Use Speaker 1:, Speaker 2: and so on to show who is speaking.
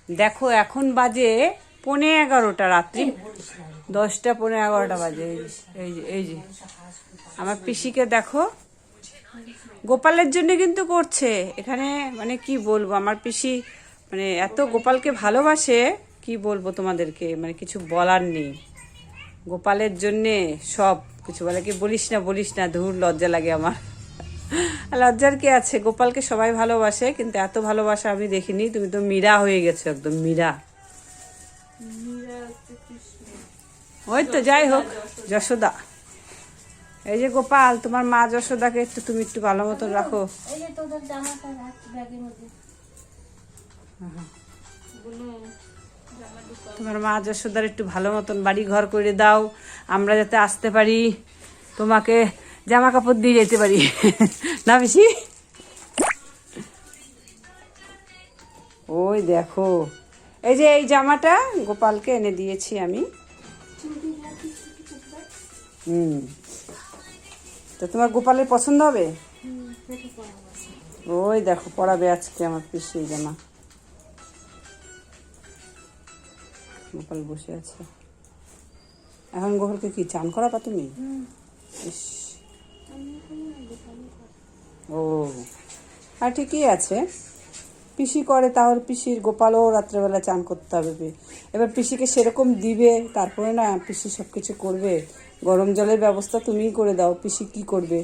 Speaker 1: দেখো এখন বাজে 11:15 রাত্রি, 10টা 11:15 বাজে। এই যে আমার পিসিকে দেখো, গোপালের জন্য কিন্তু করছে এখানে। মানে কি বলবো, আমার পিসি মানে এত গোপালকে ভালোবাসে, কি বলবো তোমাদেরকে, মানে কিছু বলার নেই। গোপালের জন্যে সব কিছু বলে, কি বলিস না ধুর, লজ্জা লাগে আমার। লজ্জার কি আছে, গোপালকে সবাই ভালোবাসে, কিন্তু এত ভালোবাসা আমি দেখিনি। তুমি তো মীরা হয়ে গেছো, একদম মীরা। ওই তো, যাই হোক, যশোদা। এই যে গোপাল, তোমার মা যশোদাকে তুমি একটু ভালো মতন রাখো। তোমার মা যশোদার একটু ভালো মতন বাড়ি ঘর করে দাও, আমরা যাতে আসতে পারি, তোমাকে জামা কাপড় দিয়ে যেতে পারি। না বেশি? ওই দেখো, এই যে এই জামাটা গোপালকে এনে দিয়েছি আমি। তো তোমার গোপালের পছন্দ হবে? ওই দেখো, পরাবে আজকে আমার পিসি জামা। গোপাল বসে আছে এখন। গোপালকে কি চান করাবা তুমি? ও আর ঠিকই আছে, পিসি করে, তাহলে পিসির গোপালও রাত্রেবেলা চান করতে হবে। এবার পিসিকে সেরকম দিবে, তারপরে না পিসি সব কিছু করবে। গরম জলের ব্যবস্থা তুমিই করে দাও, পিসি কি করবে?